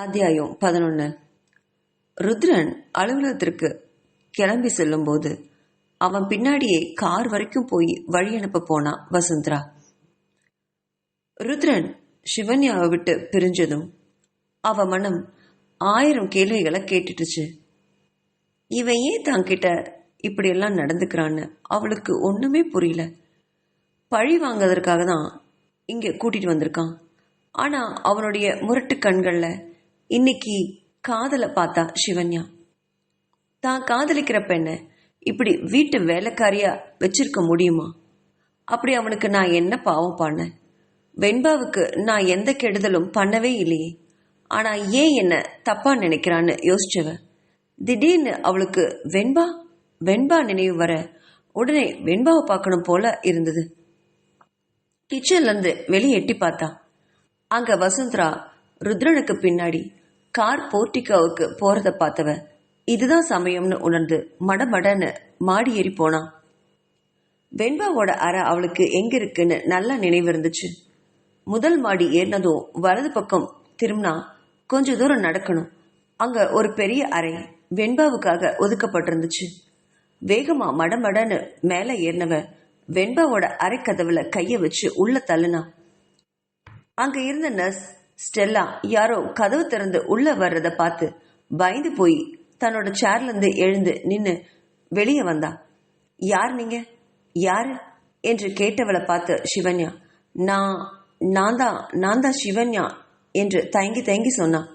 அத்தியாயம் 11. ருத்ரன் அலுவலகத்திற்கு கிளம்பி செல்லும் போது அவன் பின்னாடியே கார் வரைக்கும் போய் வழி அனுப்ப போனா வசுந்தரா. ருத்ரன் சிவன்யாவை விட்டு பிரிஞ்சதும் அவ மனம் 1000 கேள்விகளை கேட்டுட்டுச்சு. இவன் ஏன் தாங்கிட்ட இப்படியெல்லாம் நடந்துக்கிறான்னு அவளுக்கு ஒண்ணுமே புரியல. பழி வாங்கிறதுக்காக தான் இங்க கூட்டிட்டு வந்திருக்கான். ஆனா அவனுடைய முரட்டு கண்கள்ல இன்னைக்கு காதலை பார்த்தா சிவன்யா. தான் காதலிக்கிற பெண்ணை இப்படி வீட்டு வேலைக்காரியா வச்சிருக்க முடியுமா? அப்படி அவனுக்கு நான் என்ன பாவம் பண்ணேன்? வெண்பாவுக்கு நான் எந்த கெடுதலும் பண்ணவே இல்லையே. ஆனா ஏன் என்ன தப்பா நினைக்கிறான்னு யோசிச்சவ திடீர்னு அவளுக்கு வெண்பா வெண்பா நினைவு வர உடனே வெண்பாவை பார்க்கணும் போல இருந்தது. கிச்சன்ல இருந்து வெளியே எட்டி பார்த்தா அங்க வசுந்தரா ருத்ரனுக்கு பின்னாடி கார் போர்ட்டிகோவுக்கு போறத பார்த்தவ இதுதான் சமயம்னு உணர்ந்து மடமடன்னு மாடி ஏறி போனான். வெண்பாவோட அறை அவளுக்கு எங்க இருக்குன்னு நல்லா நினைவு இருந்துச்சு. முதல் மாடி ஏறினதும் வலது பக்கம் திரும்பினா கொஞ்ச தூரம் நடக்கணும். அங்க ஒரு பெரிய அறை வெண்பாவுக்காக ஒதுக்கப்பட்டிருந்துச்சு. வேகமா மடமடன்னு மேல ஏறினவ வெண்பாவோட அறை கதவுல கைய வச்சு உள்ள தள்ளுனா. அங்க இருந்த நர்ஸ் ஸ்டெல்லா யாரோ கதவு திறந்து உள்ள வர்றத பார்த்து பயந்து போய் தன்னோட சேர்ல இருந்து எழுந்து நின்னு வெளியே வந்தா. யார் நீங்க? யாரு என்று கேட்டவளை பார்த்து சிவன்யா நான் தான் சிவன்யா என்று தயங்கி தயங்கி சொன்னான்.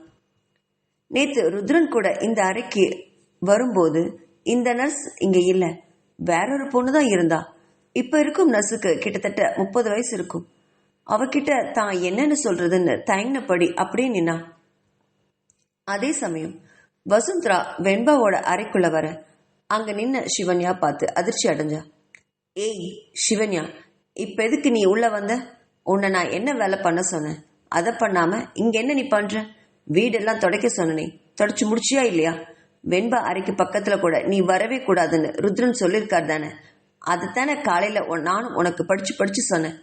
நேத்து ருத்ரன் கூட இந்த அறைக்கு வரும்போது இந்த நர்ஸ் இங்க இல்ல, வேறொரு பொண்ணுதான் இருந்தா. இப்ப இருக்கும் நர்ஸுக்கு கிட்டத்தட்ட 30 வயசு இருக்கும். அவகிட்ட தான் என்னன்னு சொல்றதுன்னு தயங்கினபடி அப்படியே நின்னா. அதே சமயம் வசுந்தரா வெண்பாவோட அறைக்குள்ள வர அங்க நின்ன சிவன்யா பார்த்து அதிர்ச்சி அடைஞ்சா. ஏய் சிவன்யா, இப்ப எதுக்கு நீ உள்ள வந்த? உன்னை நான் என்ன வேலை பண்ண சொன்னேன்? அதை பண்ணாம இங்க என்ன நீ பண்ற? வீடெல்லாம் துடைக்க சொன்னனே, தொடச்சு முடிச்சியா இல்லையா? வெண்பா அறைக்கு பக்கத்துல கூட நீ வரவே கூடாதுன்னு ருத்ரன் சொல்லியிருக்கார் தானே? அதைத்தானே காலையில நானும் உனக்கு படிச்சு சொன்னேன்.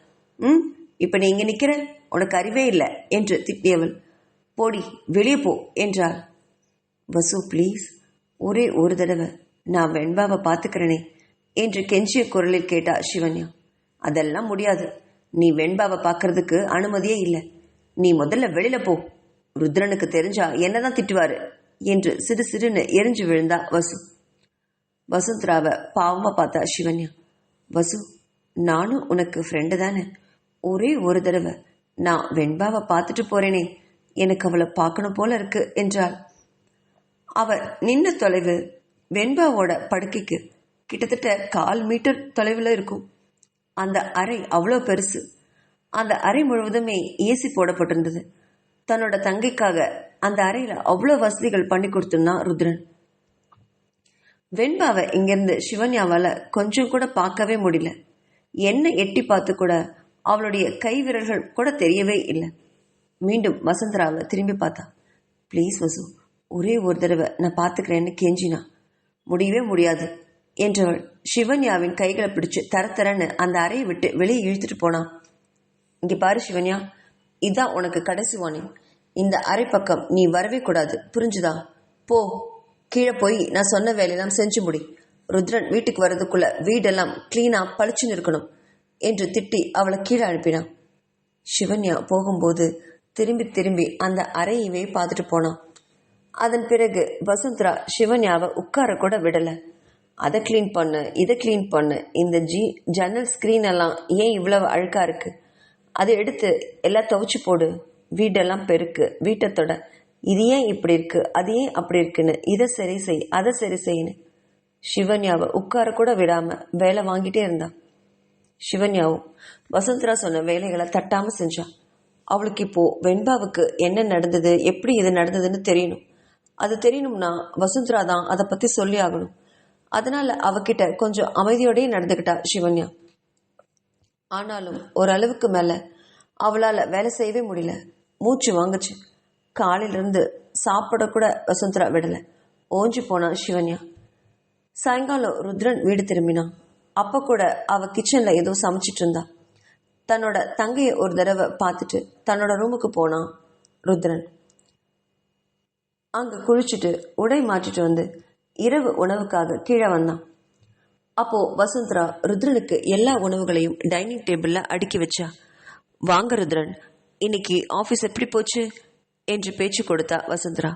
இப்ப நீ இங்க நிக்கிற, உனக்கு அறிவே இல்லை என்று திட்டியவள் போடி வெளியே போ என்றாள். வசு ப்ளீஸ், ஒரே ஒரு தடவை நான் வெண்பாவை பார்த்துக்கிறேனே என்று கெஞ்சிய குரலில் கேட்டா சிவன்யா. அதெல்லாம் முடியாது, நீ வெண்பாவை பார்க்கறதுக்கு அனுமதியே இல்லை. நீ முதல்ல வெளியில போ, ருத்ரனுக்கு தெரிஞ்சா என்னதான் திட்டுவாரு என்று சிறு சிறுன்னு எரிஞ்சு விழுந்தா வசு. வசுந்தராவை பாவமா பார்த்தா சிவன்யா. வசு, நானும் உனக்கு ஃப்ரெண்டு தானே, ஒரே ஒரு தடவை நான் வெண்பாவை பார்த்துட்டு போறேனே, எனக்கு அவளை பார்க்கணும் போல இருக்கு என்றாள். அவ நின்ன தொலைவு வெண்பாவோட படுக்கைக்கு கிட்டத்தட்ட 1/4 மீட்டர் தொலைவில் இருக்கும். அந்த அறை அவ்வளோ பெருசு. அந்த அறை முழுவதுமே ஏசி போடப்பட்டிருந்தது. தன்னோட தங்கைக்காக அந்த அறையில அவ்வளோ வசதிகள் பண்ணி கொடுத்துருந்தான் ருத்ரன். வெண்பாவை இங்கிருந்து சிவன்யாவால கொஞ்சம் கூட பார்க்கவே முடியல. என்ன எட்டி பார்த்து கூட அவளுடைய கை விரல்கள் கூட தெரியவே இல்லை. மீண்டும் வசுந்தராவை திரும்பி பார்த்தா. ப்ளீஸ் வசு, ஒரே ஒரு தடவை நான் பார்த்துக்கிறேன்னு கெஞ்சினா. முடியவே முடியாது என்றவள் சிவன்யாவின் கைகளை பிடிச்சு தரத்தரன்னு அந்த அறையை விட்டு வெளியே இழுத்துட்டு போனான். இங்க பாரு சிவன்யா, இதான் உனக்கு கடைசி வார்னிங். இந்த அறை பக்கம் நீ வரவே கூடாது, புரிஞ்சுதா? போ, கீழே போய் நான் சொன்ன வேலையெல்லாம் செஞ்சு முடி. ருத்ரன் வீட்டுக்கு வர்றதுக்குள்ள வீடெல்லாம் கிளீனா பளிச்சுன்னு இருக்கணும் என்று திட்டி அவளை கீழே அனுப்பினான். சிவன்யா போகும்போது திரும்பி திரும்பி அந்த அறையவே பார்த்துட்டு போனான். அதன் பிறகு வசுந்தரா சிவன்யாவை உட்கார கூட விடல. அதை கிளீன் பண்ணு, இதை கிளீன் பண்ணு, இந்த ஜன்னல் ஸ்கிரீன் எல்லாம் ஏன் இவ்வளவு அழுக்கா இருக்கு, அதை எடுத்து எல்லாம் துவைச்சு போடு, வீடெல்லாம் பெருக்கு, வீட்டத்தோட இது ஏன் இப்படி இருக்கு, அது ஏன் அப்படி இருக்குன்னு, இதை சரி செய், அதை சரி செய்யு. சிவன்யாவை உட்கார கூட விடாம வேலை வாங்கிட்டே இருந்தான். சிவன்யாவும் வசுந்தரா சொன்ன வேலைகளை தட்டாம செஞ்சான். அவளுக்கு இப்போ வெண்பாவுக்கு என்ன நடந்தது, எப்படி இது நடந்ததுன்னு தெரியணும். அது தெரியணும்னா வசுந்தரா தான் அதை பத்தி சொல்லி ஆகணும். அதனால அவகிட்ட கொஞ்சம் அமைதியோடய நடந்துகிட்டா சிவன்யா. ஆனாலும் ஓரளவுக்கு மேல அவளால வேலை செய்யவே முடியல. மூச்சு வாங்குச்சு. காலையிலிருந்து சாப்பிட கூட வசுந்தரா விடல. ஓஞ்சி போனா சிவன்யா. சாயங்காலம் ருத்ரன் வீடு திரும்பினான். அப்ப கூட அவ கிச்சன்ல ஏதோ சமைச்சிட்டு இருந்தா. தன்னோட தங்கையை ஒரு தடவை பார்த்துட்டு தன்னோட ரூமுக்கு போனான் ருத்ரன். அங்க குளிச்சுட்டு உடை மாற்றிட்டு வந்து இரவு உணவுக்காக கீழே வந்தான். அப்போ வசுந்தரா ருத்ரனுக்கு எல்லா உணவுகளையும் டைனிங் டேபிள்ல அடுக்கி வச்சா. வாங்க ருத்ரன், இன்னைக்கு ஆபீஸ் எப்படி போச்சு என்று பேச்சு கொடுத்தா வசுந்தரா.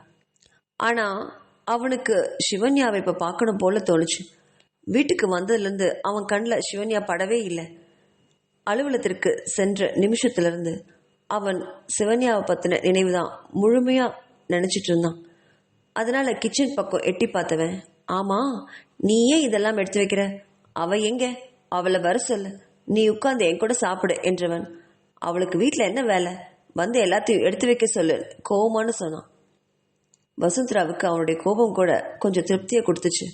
ஆனா அவனுக்கு சிவன்யாவை இப்ப பார்க்கணும் போல தோணுச்சு. வீட்டுக்கு வந்ததுலேருந்து அவன் கண்ணில் சிவன்யா படவே இல்லை. அலுவலகத்திற்கு சென்ற நிமிஷத்திலிருந்து அவன் சிவன்யாவை பற்றின நினைவு தான் முழுமையாக நினச்சிட்டு இருந்தான். அதனால கிச்சன் பக்கம் எட்டி பார்த்தவன், ஆமா நீ ஏன் இதெல்லாம் எடுத்து வைக்கிற, அவ எங்க, அவளை வர சொல்லு, நீ உட்காந்து என் கூட சாப்பிடு என்றவன், அவளுக்கு வீட்டில் என்ன வேலை, வந்து எல்லாத்தையும் எடுத்து வைக்க சொல்லு கோபமானு சொன்னான். வசுந்தராவுக்கு அவனுடைய கோபம் கூட கொஞ்சம் திருப்தியை கொடுத்துச்சு.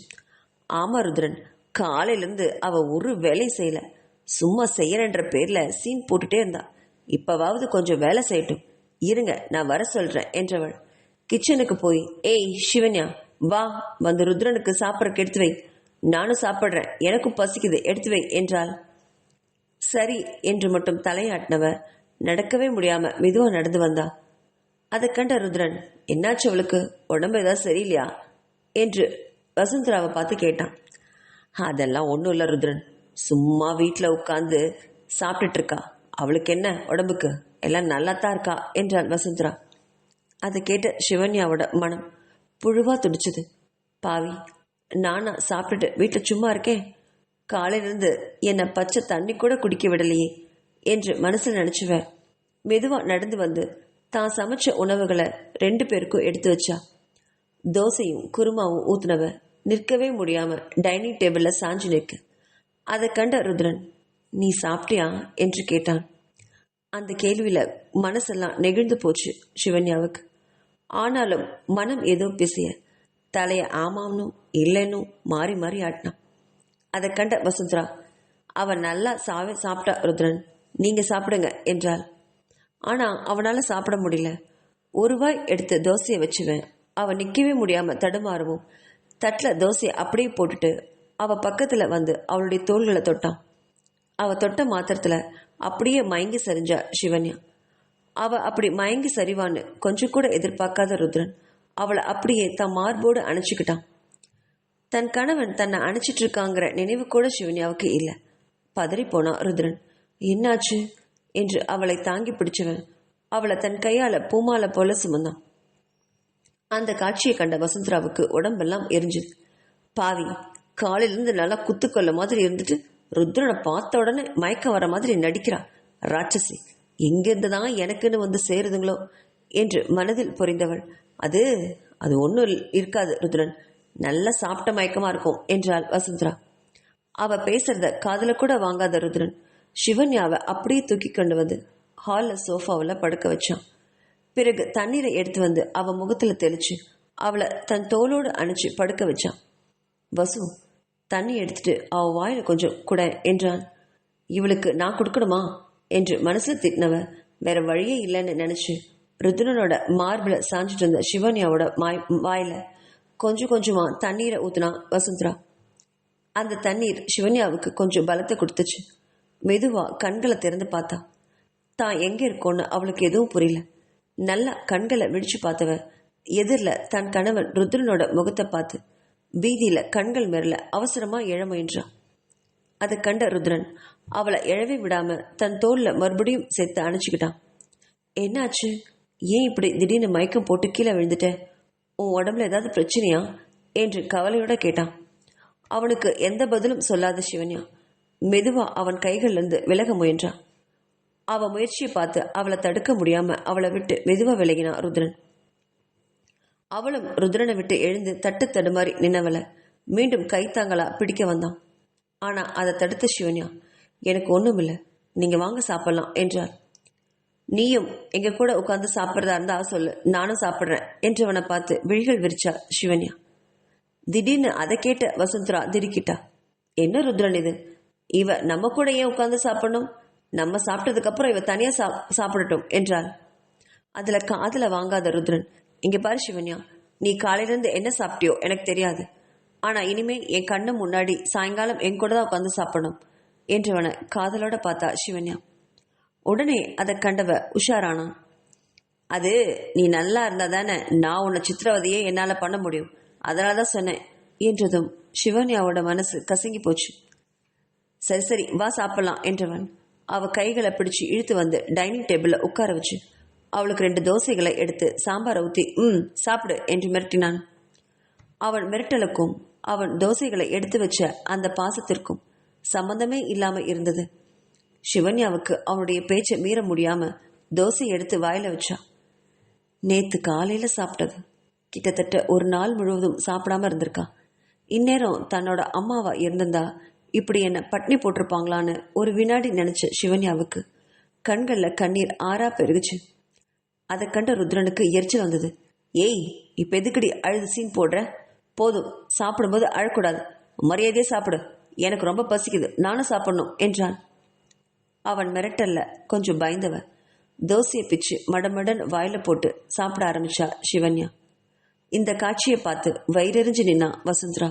ஆமா ருத்ரன், காலையிலேருந்து அவ ஒரு வேலை செய்யல, சும்மா செய்யறன்ற பேர்ல சீன் போட்டுட்டே இருந்தா. இப்பவாவது கொஞ்சம் வேலை செய்யட்டும், இருங்க நான் வர சொல்றேன் என்றவள் கிச்சனுக்கு போய், ஏய் சிவன்யா வா, வந்து ருத்ரனுக்கு சாப்பிட்றக்கு எடுத்து வை, நானும் சாப்பிட்றேன், எனக்கும் பசிக்குது எடுத்து வை என்றாள். சரி என்று மட்டும் தலையாட்டினவ நடக்கவே முடியாம மெதுவா நடந்து வந்தா. அதை கண்ட ருத்ரன், என்னாச்சு அவளுக்கு, உடம்பு ஏதாவது சரியில்லையா என்று வசுந்தராவை பார்த்து கேட்டான். அதெல்லாம் ஒன்றும் இல்லை ருத்ரன், சும்மா வீட்டில் உட்காந்து சாப்பிட்டுட்டு இருக்கா, அவளுக்கு என்ன உடம்புக்கு, எல்லாம் நல்லாத்தான் இருக்கா என்றாள் வசுந்தரா. அதை கேட்ட சிவன்யாவோட மனம் புழுவா துடிச்சது. பாவி, நானா சாப்பிட்டுட்டு வீட்டில் சும்மா இருக்கேன், காலையிலிருந்து என்னை பச்சை தண்ணி கூட குடிக்க விடலையே என்று மனசில் நினச்சுவ மெதுவா நடந்து வந்து தான் சமைச்ச உணவுகளை 2 பேருக்கும் எடுத்து வச்சா. தோசையும் குருமாவும் ஊத்துனவ நிற்கவே முடியாம டைனிங் டேபிள்ல சாஞ்சு நிற்க. அதை கண்ட ருத்ரன், நீ சாப்பிட்டியா என்று கேட்டான். அந்த கேள்வியில மனசெல்லாம் நெகிழ்ந்து போச்சு சிவன்யாவுக்கு. ஆனாலும் மனம் ஏதோ பிசைய தலைய ஆமாம்னும் இல்லைன்னும் மாறி மாறி ஆட்டினான். அதை கண்ட வசுந்தரா, அவன் நல்லா சாப்பிட்டா ருத்ரன், நீங்க சாப்பிடுங்க என்றாள். ஆனா அவனால சாப்பிட முடியல. ஒரு வாய் எடுத்து தோசையை வச்சுவேன், அவன் நிற்கவே முடியாம தடுமாறவும் தட்டில் தோசையை அப்படியே போட்டுட்டு அவ பக்கத்துல வந்து அவளுடைய தோள்களை தொட்டான். அவ தொட்ட மாத்திரத்துல அப்படியே மயங்கி சரிஞ்சா சிவன்யா. அவ அப்படி மயங்கி சரிவான்னு கொஞ்சம் கூட எதிர்பார்க்காத ருத்ரன் அவளை அப்படியே தன் மார்போடு அணைச்சிக்கிட்டான். தன் கணவன் தன்னை அணைச்சிட்டு இருக்காங்கிற நினைவு கூட சிவன்யாவுக்கு இல்லை. பதறி போனா ருத்ரன். என்னாச்சு என்று அவளை தாங்கி பிடிச்சவன் அவளை தன் கையால பூமாலை போல சுமந்தான். அந்த காட்சியை கண்ட வசுந்தராவுக்கு உடம்பெல்லாம் எரிஞ்சுது. பாவி, காலையிலிருந்து நல்லா குத்துக்கொல்ல மாதிரி இருந்துட்டு ருத்ரனை பார்த்த உடனே மயக்கம் வர மாதிரி நடிக்கிறா ராட்சசி, எங்கிருந்துதான் எனக்குன்னு வந்து சேருதுங்களோ என்று மனதில் புரிந்தவள், அது அது ஒன்றும் இருக்காது ருத்ரன், நல்லா சாப்பிட்ட மயக்கமா இருக்கும் என்றாள் வசுந்தரா. அவ பேசுறத காதுல கூட வாங்காத ருத்ரன் சிவன்யாவை அப்படியே தூக்கி கொண்டு வந்து ஹாலில் சோஃபாவில் படுக்க வச்சான். பிறகு தண்ணீரை எடுத்து வந்து அவ முகத்துல தெளிச்சு அவளை தன் தோளோடு அணைச்சு படுக்க வச்சான். வசு, தண்ணி எடுத்துட்டு அவ வாயில கொஞ்சம் கூட என்றான். இவளுக்கு நான் கொடுக்கணுமா என்று மனசுல திட்டினவ வேற வழியே இல்லைன்னு நினைச்சு ருத்ரனோட மார்பிள சாஞ்சிட்டு இருந்த சிவன்யாவோட வாயில கொஞ்சம் கொஞ்சமா தண்ணீரை ஊத்துனா வசுந்தரா. அந்த தண்ணீர் சிவன்யாவுக்கு கொஞ்சம் பலத்தை கொடுத்துச்சு. மெதுவா கண்களை திறந்து பார்த்தா. தான் எங்க இருக்கோன்னு அவளுக்கு எதுவும் புரியல. நல்லா கண்களை விழிச்சு பார்த்தவ எதிரில் தன் கணவன் ருத்ரனோட முகத்தை பார்த்து பீதியில கண்கள் மேல அவசரமா எழ முயன்றான். அதை கண்ட ருத்ரன் அவளை எழவே விடாம தன் தோல்ல மறுபடியும் சேர்த்து அணைச்சுக்கிட்டான். என்னாச்சு, ஏன் இப்படி திடீர்னு மயக்கம் போட்டு கீழே விழுந்துட்ட, உன் உடம்புல ஏதாவது பிரச்சனையா என்று கவலையோட கேட்டான். அவனுக்கு எந்த பதிலும் சொல்லாத சிவன்யா மெதுவா அவன் கைகள்ல இருந்து விலக முயன்றான். அவ முயற்சியை பார்த்து அவளை தடுக்க முடியாம அவளை விட்டு மெதுவா விலகினான் ருத்ரன். அவளும் ருத்ரனை விட்டு எழுந்து தட்டு தடுமாறி நின்னவளை மீண்டும் கைத்தாங்களா பிடிக்க வந்தான். ஆனா அதை தடுத்த சிவன்யா, எனக்கு ஒண்ணும் இல்லை, நீங்க வாங்க சாப்பிடலாம் என்றார். நீயும் எங்க கூட உட்கார்ந்து சாப்பிட்றதா இருந்தா சொல்லு, நானும் சாப்பிட்றேன் என்றவனை பார்த்து விழிகள் விரிச்சா சிவன்யா. திடீர்னு அதை கேட்ட வசுந்தரா திடுக்கிட்டா. என்ன ருத்ரன் இது, இவ நம்ம கூட ஏன் உட்கார்ந்து சாப்பிடணும், நம்ம சாப்பிட்டதுக்கு அப்புறம் இவ தனியா சாப்பிடட்டும் என்றாள். அதுல காதுல வாங்காத ருத்ரன், இங்க பாரு சிவன்யா, நீ காலையிலிருந்து என்ன சாப்பிட்டியோ எனக்கு தெரியாது, ஆனா இனிமே என் கண்ணு முன்னாடி சாயங்காலம் என் கூட தான் உட்காந்து சாப்பிடணும் என்றவனை காதலோட பார்த்தா சிவன்யா. உடனே அதை கண்டவ உஷாரானா. அது நீ நல்லா இருந்தா தானே நான் உன்னை சித்திரவதையே என்னால் பண்ண முடியும், அதனால தான் சொன்னேன் என்றதும் சிவன்யாவோட மனசு கசங்கி போச்சு. சரி சரி வா சாப்பிடலாம் என்றவன் அவ கைகளை பிடிச்சு இழுத்து வந்து டைனிங் டேபிளில் உட்கார வச்சு அவளுக்கு 2 தோசைகளை எடுத்து சாம்பாரை ஊற்றி சாப்பிடு என்று மிரட்டினான். அவன் மிரட்டலுக்கும் அவன் தோசைகளை எடுத்து வச்ச அந்த பாசத்திற்கும் சம்பந்தமே இல்லாம இருந்தது. சிவன்யாவுக்கு அவனுடைய பேச்சை மீற முடியாம தோசை எடுத்து வாயில வச்சா. நேத்து காலையில சாப்பிட்டது கிட்டத்தட்ட ஒரு நாள் முழுவதும் சாப்பிடாம இருந்திருக்கா. இந்நேரம் தன்னோட அம்மாவா இருந்திருந்தா இப்படி என்ன பட்னி போட்டிருப்பாங்களான்னு ஒரு வினாடி நினைச்ச சிவன்யாவுக்கு கண்கள்ல கண்ணீர் ஆறா பெருகுச்சு. அதை கண்ட ருத்ரனுக்கு எரிச்சல் வந்தது. ஏய், இப்ப எதுக்கடி அழுது சீன் போடுற? போதும், சாப்பிடும்போது அழக்கூடாது, மரியாதையே சாப்பிடு, எனக்கு ரொம்ப பசிக்குது, நானும் சாப்பிடணும் என்றான். அவன் மிரட்டல்ல கொஞ்சம் பயந்தவ தோசையை பிச்சு மடமடன் வாயில போட்டு சாப்பிட ஆரம்பிச்சா சிவன்யா. இந்த காட்சியை பார்த்து வயிறெறிஞ்சு நின்னா வசுந்தரா.